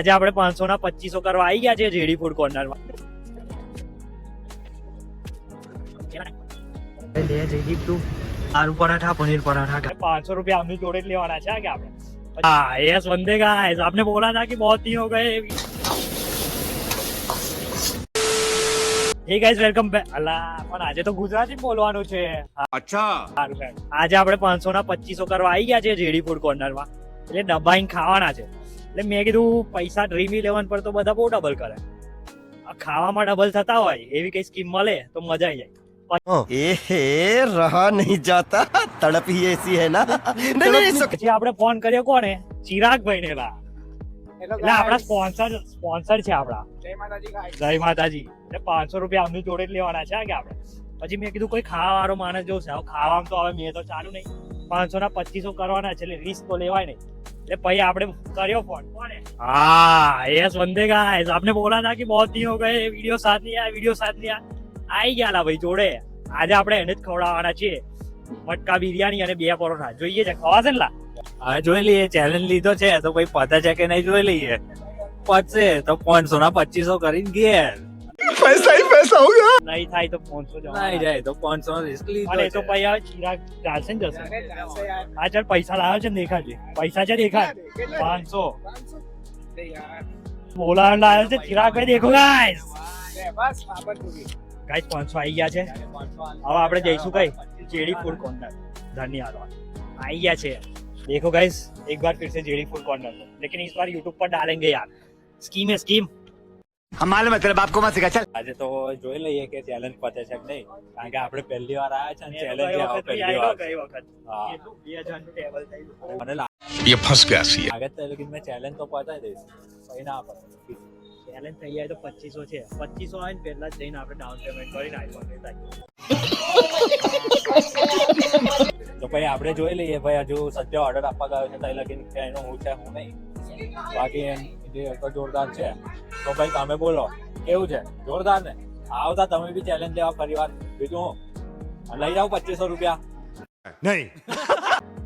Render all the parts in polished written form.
આજે આપણે 500 ના 2500 કરવા આવી ગયા છે જેડી ફૂડ કોર્નરમાં. લે જયદીપ તું આલુ પરાઠા પનીર પराठा 500 रुपया हमने जोड़े लेवाना છે કે આપણે. हाँ यस बंदे गाइस आपने बोला था कि बहुत दिन हो गए. Hey guys welcome back. અલા પણ આજે તો ગુજરાતી બોલવાનું છે. અચ્છા આજે આપણે 500 ના 2500 કરવા આવી ગયા છે જેડી ફૂડ કોર્નરમાં. એટલે દબાઈને ખાવાના છે. એટલે મેં કીધું પૈસા ડ્રીમ 11 પર તો બધા બહુ ડબલ કરે. આ ખાવામાં ડબલ થતા હોય એવી કઈ સ્કીમ મળે તો મજા આવી જાય. रहा नहीं जाता तड़प ही ऐसी है ना પછી આપણે ફોન કર્યો કોને? ચિરાગભાઈ ને. એટલે આપણા સ્પોન્સર છે આપડા. જય માતાજી. એટલે 500 રૂપિયા અમની જોડે જ લેવાના છે કે આપણે. પછી મેં કીધું કોઈ ખાવા વાળો માણસ જોશે. ખાવામાં તો હવે મેં તો ચાલુ નહીં. 500 ના 2500 કરવાના છે એટલે રિસ્ક તો લેવાય નહીં. એટલે પછી આપણે કર્યો ફોન કોને? हाँ यस बंदे गाइस आपने बोला था कि बहुत दिन हो गए वीडियो साथ नहीं आया આવી ગયા ભાઈ જોડે. આજે આપણે એને જ ખવડાવવાના છીએ મટકા બિરયાની અને 2 પરોઠા. જોઈએ છે ખવાશે ને લા? હવે જોઈ લઈએ. ચેલેન્જ લીધો છે તો ભાઈ પતા છે કે નહીં જોઈ લઈએ. પતશે તો 500 ના 2500 કરીને ઘેર. पैसा ही पैसा होगा નહીં થાય તો 500 જવા. નહીં જાય તો 500 નો રિસ્ક લીધો અને તો પછી હવે ચિરાગ ચાલશે ને જશે. હા ચાલ પૈસા લાવ્યો છે ને દેખાડજે. પૈસા છે દેખાડ. 500 બોલાવવા લાવ્યો છે ચિરાગભાઈ. દેખો ગાઈસ ગાઈસ 500 આવી ગયા છે. હવે આપણે જઈશું કઈ જેડી फूड कॉर्नर धन्यवाद. आई गया છે. देखो गाइस एक बार फिर से जेडी फूड कॉर्नर लेकिन इस बार YouTube पर डालेंगे यार. स्कीम है स्कीम. हम मालूम है तेरे बाप को मत सिखा चल આજે તો જોઈ લઈએ કે ચેલેન્જ પતે છે કે નહીં, કારણ કે આપણે પહેલી વાર આયા છે ને ચેલેન્જ પહેલી વાર. ગઈ વખત હા. એટલું 2000 નું ટેબલ થઈ ગયું. મને ये फंस गया सी લાગે છે લેકિન મેં ચેલેન્જ તો પતાવી દઈશ. પછી ના પતે ચેલેન્જ થઈ જાય તો 2500 છે. 2500 આવે ને પહેલા જ જઈને આપણે ડાઉન પેમેન્ટ કરીને આઈફોન લેતા આવીએ. તો પછી આપણે જોઈ લઈએ. ભાઈ હજુ સદ્ય ઓર્ડર આપવા ગયો છે ત્યાં લગીન કે એનો હું છે હું નહીં. બાકી એમ જે તો જોરદાર છે. તો ભાઈ તમે બોલો કેવું છે? જોરદાર ને? આવતા તમે બી ચેલેન્જ લેવા ફરી વાર. બીજું હું લઈ જાઉં 2500 રૂપિયા? नहीं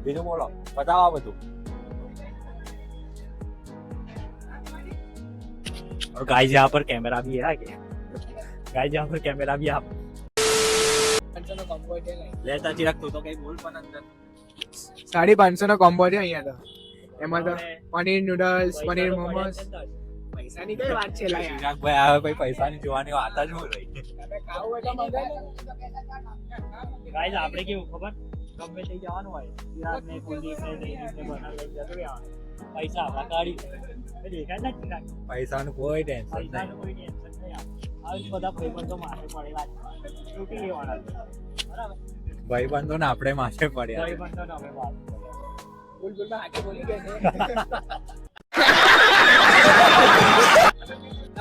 બીજું બોલો બતાવો બધું. और गाइस यहाँ पर कैमरा भी है आगे. गाइस यहाँ पर कैमरा भी आप લેતા ચિરાગ તું તો કઈ બોલ પણ અંદર. 550 નો કોમ્બો છે અહીંયા તો. એમાં તો પનીર નૂડલ્સ, પનીર મોમોસ. પૈસાની કઈ વાત છે લા યાર. ચિરાગ ભાઈ આવે પછી પૈસાની જોવાની વાત જ હોય રહી. તમે ખાવું એટલે મંગાવી લો. ગાઈસ આપણે કેવું ખબર? ગમે તે જવાનું હોય ચિરાગ ને કુલદીપ ને જયદીપ ને બનાવી લઈને જતું રહેવાનું. પૈસા આપણા કાઢી દે. દેખાય ને ચિરાગ? પૈસાનું કોઈ ટેન્શન પૈસાનું નહીં. કોઈ ટેન્શન નહીં આવે. આવી બધા ભાઈબંધો માથે પડેલા છે. લૂંટી લેવાના છે. બરાબર? ભાઈબંધો ને આપણે માથે પડ્યા છે. ભાઈબંધોને અમે વાત કરીએ. બોલ બોલ માં આખી બોલી ગયા છે.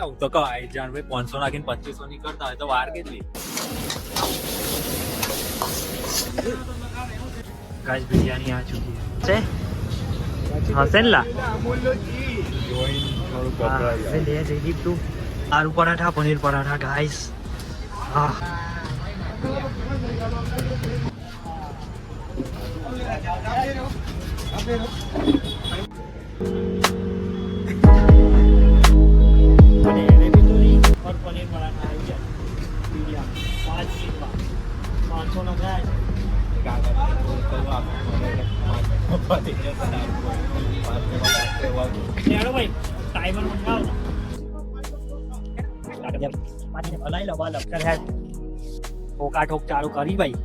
હું તો કહું આઈ જાણ ભાઈ 500 નાખીને 2500 ની કરતા હોય તો વાર કેટલી? ગાઈસ બિરયાની આ ચૂકી છે. હશે ને લા? અમૂલ્ય જી. લે જયદીપ તું આલુ પરાઠા પનીર પરાઠા ગાઈસ. હા અને એને બી જોઈ પર પનીર પરાઠા આવી જાય. બિરયાની 5 મિનિટમાં 500 નો થાય છે. લેડો ભાઈ ટાઈમર મંગાવો. હલાઈ લો બાલ અક્ષર હેડ ઠોક ચાલુ કરી ભાઈ.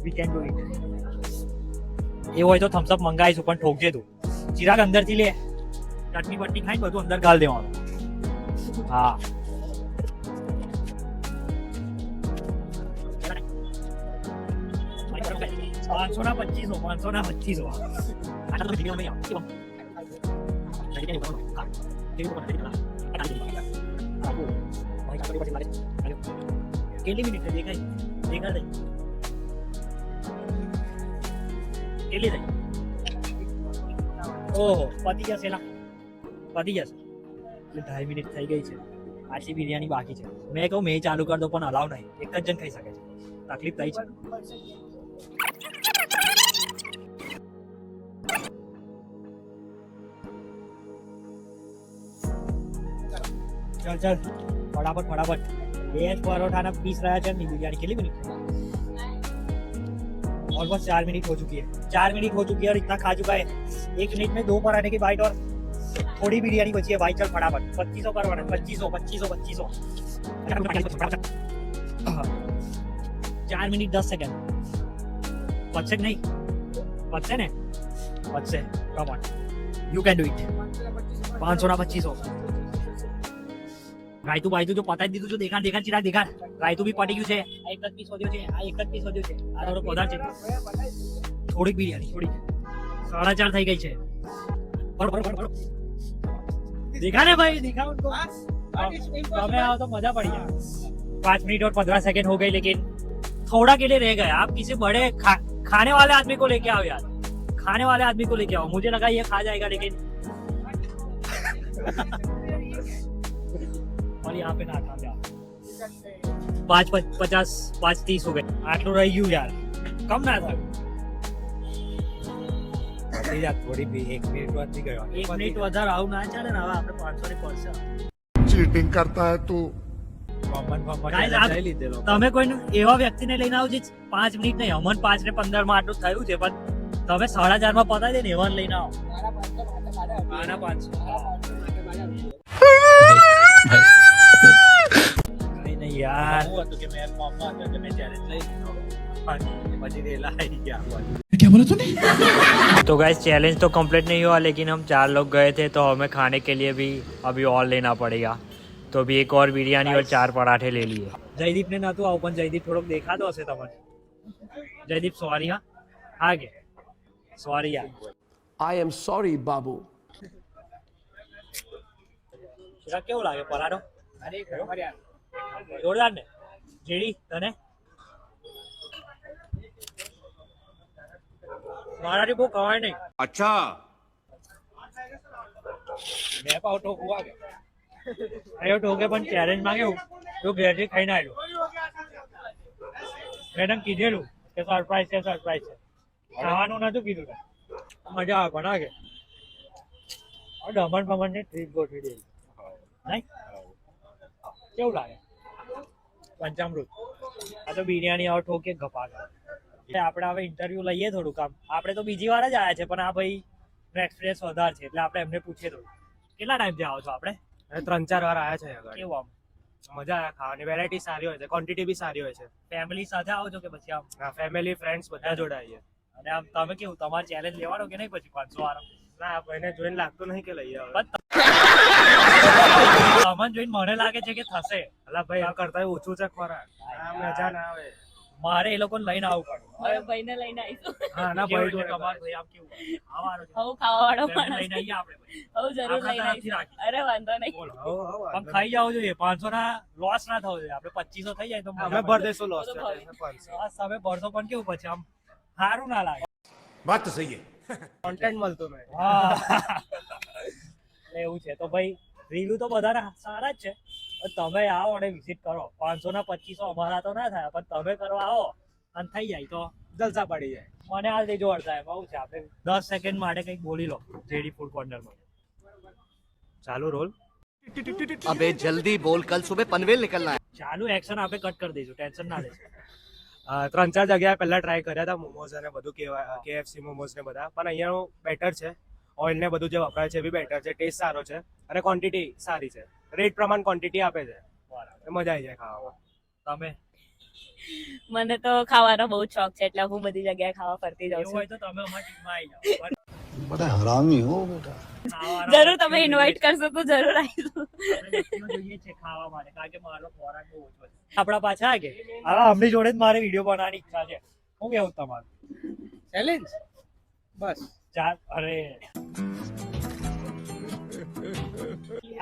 We can do it. એ હોય તો થમ્સ અપ મંગાવીશું પણ ઠોકજે તું. ચિરાગ અંદર થી લે. ચટણી બટની ખાઈને બધું અંદર ગાળ દેવાનું. હા પાંચસો ના 2500 આટલા તો વિડીયો નહીં આવે. કેટલી મિનિટ દેખાય દેખાય કેટલી થઈ? ઓહો પતી જશે લા. પતી જશે એટલે 2.5 મિનિટ થઈ ગઈ છે. આટલી બિરયાની બાકી છે. મેં કહું મેં ચાલુ કરી દો પણ અલાવ નહીં. એક જ જણ ખાઈ શકે છે. તકલીફ થઈ છે. ચાલ ચાલ ફટાફટ ફટાફટ બે જ પરોઠાના પીસ રહ્યા છે ને બિરયાની કેટલી મિનિટ ऑलमोस्ट 4 मिनट हो चुकी है 4 मिनट हो चुकी है और इतना खा चुका है 1 मिनट में 2 पराठे की बाइट और थोड़ी बिरयानी बची है भाई चल फटाफट 2500 करवाना 2500 4 मिनट 10 सेकंड बच्चे नहीं बच्चे ने बच्चे come on you can do it 500 ना 2500 રાયતું બાયતું જો પતાવી દીધું જો દેખાડ ચિરાગ દેખાડ રાયતું બી પટી ગયું છે આ એક જ પીસ વધ્યો છે આ એક જ પીસ વધ્યો છે આ થોડો પદાર છે થોડીક બિરયાની થોડીક 4.5 થઈ ગઈ છે દેખા ને भाई दिखा उनको તમે आओ तो मजा पड़ गया 5 मिनट और 15 सेकंड हो गए लेकिन थोड़ा के लिए रह गए आप किसी बड़े खाने वाले आदमी को लेके आओ यार खाने वाले आदमी को लेके आओ मुझे लगा ये खा जाएगा लेकिन और यहाँ पे ना था यार 5:50 5:30 हो गए आटલું રહી ગયું યાર કમ ના થયું થોડી બી 1 મિનિટ વાત થઈ ગયો 1 મિનિટ વધારે આવું ના ચાલે ને હવે આપણે 500 ની પડશે चीटिंग करता है तू Guys, તમે કોઈ એવા વ્યક્તિને લઈને આવો જે 5 મિનિટ નહીં અમન 5 ને 15 માં આટલું થયું છે પણ તમે 4.5 માં પતાવી દે ને એવા લઈને આવો મારા 500 નહીં યાર હું હતું કે મેં ફોર્મમાં હતો કે મેં ચેલેન્જ લઈ લીધો પછી રેલા આવી ગયા तो गाइस चैलेंज तो कंप्लीट नहीं हुआ लेकिन हम 4 लोग गए थे तो हमें खाने के लिए भी अभी और लेना पड़ेगा तो अभी एक और बिरयानी और 4 पराठे ले लिए जयदीप ने ना तो आओ पण जयदीप थोड़ो देखातो हशे तमने जयदीप सॉरी हां आगे सॉरी यार I am sorry, Babu. शिरा केवो लागे पराठो अरे जोरदार ने जेडी तने મારાથી બહુ ખવાય નહીં अच्छा મેં પાવ તો હુઆ કે આયો ટોકે પણ ચેલેન્જ માં કેવું તો ઘેરથી ખાઈને આવ્યો મેં તને કીધેલું કે સરપ્રાઈઝ છે ખાવાનું નતું કીધું તને મજા આવે પણ આગે દમણ પમણ ને ટ્રીપ ગોઠવી દે નહીં કેવું લાગે પંચામૃત આ તો બિરયાની આવો ઠોકે ગપા આપણે હવે ઇન્ટરવ્યુ લઈએ થોડું કામ આપણે તો બીજી વાર જ આવ્યા છે પણ આ ભાઈ એક્સપિરિયન્સ વધારે છે એટલે આપણે એમને પૂછીએ થોડું કેટલા ટાઈમથી આવો છો આપણે 3-4 વાર આયા છે આગળ કેવું આમ મજા આવે ખાવાની વેરાયટી સારી હોય છે ક્વોન્ટિટી બી સારી હોય છે ફેમિલી સાથે આવો છો કે પછી આમ ફેમિલી ફ્રેન્ડ્સ બધા જોડે આવીએ અને આમ તમે કેવું તમારે ચેલેન્જ લેવાનો કે નહીં પછી 500 વાળો ના ભાઈને જોઈને લાગતું નહીં કે લઈએ હવે તમને જોઈને મને લાગે છે કે થશે અલા ભાઈ આ કરતા ઓછું છે ખોરાક આ મજા ના આવે મારે એ લોકોને લઈને આવવું પડે હવે ભાઈને લઈને આવીશું હા ના કેવું ભાઈ છે જોડે તમારે ભાઈ આમ કેવું આવવાનું છે હવે ખાવાવાળો એમને માણસ લઈને આવીએ આપણે ભાઈ. હવે જરૂર આપણા લઈને તરફથી આવીશું રાખીએ. અરે વાંધો નહીં બોલો આમ ખાઈ જવું જોઈએ 500 ના લોસ ના થવો જોઈએ આપણે 2500 થઈ જાય તો મજા અમે પડે. ભર દેશું લોસ તો ભાવે. 500 લોસ તમે ભરશો પણ કેવું પછી આમ સારું ના લાગે बात तो सही है કોન્ટેન્ટ મળતું નહીં હા એટલે એવું છે તો ભાઈ રીલું તો બધા સારા જ છે પણ તમે આવો અને વિઝિટ કરો 500 ના 2500 અમારા તો ના થાય પણ તમે કરવા આવો અને થઈ જાય તો જલસા પડી જાય મને હાલ દેજો અડધા એમ આવું છે આપણે 10 સેકન્ડ માટે કંઈક બોલી લો જેડી ફૂડ કોર્નરમાં ચાલુ રોલ अबे जल्दी बोल कल सुबह पनवेल निकलना है ચાલુ એક્શન આપણે કટ કરી દઈશું ટેન્શન ના લેજો 3-4 જગ્યાએ પહેલા ટ્રાય કર્યા હતા મોમોઝ અને બધું કેએફસી મોમોઝ ને બધા પણ અહીંયાનું બેટર છે ઓઇલ ને બધું જે વપરાય છે એ બી બેટર છે ટેસ્ટ સારો છે અને ક્વોન્ટિટી સારી છે રેટ પ્રમાણે ક્વોન્ટિટી આપે છે બરાબર મજા આવી જાય ખાવામાં તમે મને તો ખાવાનો બહુ જ શોખ છે એટલે હું બધી જગ્યાએ ખાવા ફરતી જાઉં એવું છું હોય તો તમે અમારી ટીમમાં આવી જાઓ बड़ा हरामी हो बेटा ખાવાના જરૂર તમે ઇન્વાઇટ કરશો તો જરૂર આવીશું વ્યક્તિઓ જોઈએ છે ખાવા માટે કારણ કે મારો ખોરાક બહુ ઓછો છે આપણા પાછા કે હવે અમની જોડે જ મારે વિડીયો બનાવવાની ઈચ્છા છે શું કેવું તમારું ચેલેન્જ બસ ચાલ અરે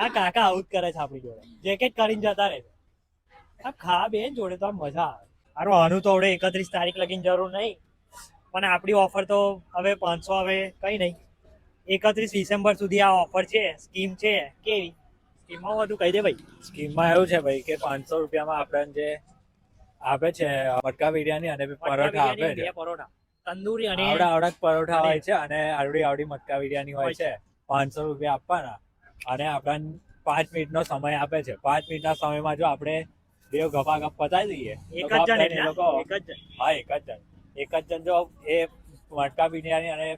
આ કાકા આવું જ કરે છે આપણી જોડે જેકેટ કરીને જતા રહે છે આ ખા બેન જોડે તો આમ મજા આવે સારું આનું તો હવે 31 તારીખ લગીને જરૂર નહીં પણ આપણી ઓફર તો હવે 500 હવે કઈ નહીં 31 ડિસેમ્બર સુધી આ ઓફર છે સ્કીમ છે કેવી સ્કીમમાં બધું કહી દે ભાઈ સ્કીમમાં એવું છે ભાઈ કે 500 રૂપિયામાં આપણને જે આપે છે મટકા બિરયાની અને પરોઠા આપે છે બે પરોઠા તંદૂરી અને આવડા પરોઠા હોય છે અને આવડી મટકા બિરયાની હોય છે 500 રૂપિયા આપવાના અને આપણને 5 મિનિટનો સમય આપે છે. 5 મિનિટના સમયમાં જો આપણે બે ગપાગપ પતાવી દઈએ એક તો જ જણ ગપ લઈને એ લોકો એક જ જણ હા એક જ જણ જો એ મટકા બિરયાની અને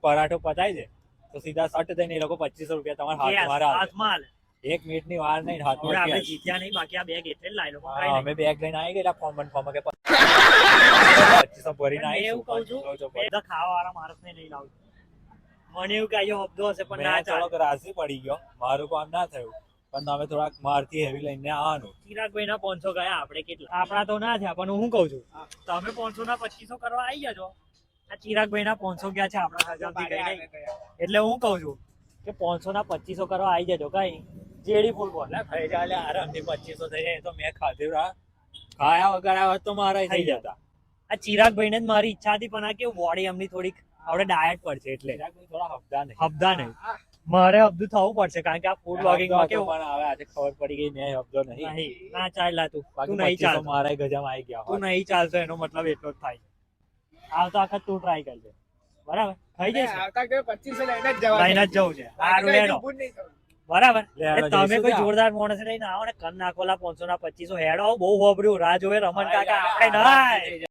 પરાઠો પતાવી દે તો સીધા સટ થઈને એ લોકો 2500 રૂપિયા તમારા Yes, હાથમાં આવે. હાથમાં આલે. 1 મિનિટની વાર નહીં, હાથમાં હવે આપણે cash. જીત્યા નહીં, બાકી આ બેગ એટલે જ લાવી લો. હા, અમે બેગ લઈને આવી ગયેલા ફોર્મ કે 2500 ભરીને મેં એવું કહું છું, બધા ખાવાવાળા માણસને નહીં લાવજો. મને એવું કે અહીંયા હબ્દો હશે પણ ના મેં ચાલે. થોડોક રાજી પડી ગયો, મારું કામ ના થયું, પણ તમે થોડાક મારથી હેવી લઈને આવવાનું. ચિરાગભાઈના 500 ગયા, આપણે કેટલા? આપણા તો ના થયા, પણ હું કહું છું તમે 500 ના 2500 કરવા આવી ગયા છો. આ ચિરાગભાઈના 500 ગયા છે, આપણા હજારથી કઈ નહીં. એટલે હું કહું છું કે 500 ના 2500 કરવા આવી જજો. કઈ જેડી ફૂલ બોલ ખાઈ ચાલે આરામથી 2500 થઈ જાય. એ તો મેં ખાધું ખાયા વગર આવ્યા તો મારા થઈ જતા. આ ચિરાગભાઈને જ મારી ઈચ્છા હતી, પણ આ કેવું બોડી એમની થોડીક આપણે ડાયટ પર છે એટલે થોડા હફતા નહીં. હબ્દા નહીં. મારે હબ્દું થવું પડશે કારણ કે આ ફૂડ બ્લોગિંગમાં કેવું પણ હવે આજે ખબર પડી ગઈ મેં હફતો નહીં. નહીં ના ચાલ તું બાકી તું નહીં 2500 ચાલ મારા ગજામાં આવી ગયા તું નહીં ચાલતો એનો મતલબ એટલો જ થાય. આવતો આખત તું ટ્રાય કરજે, બરાબર? ખાઈ જઈશ લઈને જ જવું છે. સારું હેડો, બરાબર? હેડો, એ તમે જઈશું કોઈ ત્યાં. જોરદાર માણસ લઈને આવો ને કર નાખોલા 500 ના 2500 હેડો. બહુ હોબર્યું રાહ જોવે રમણ કાકા, આપણે નહીં.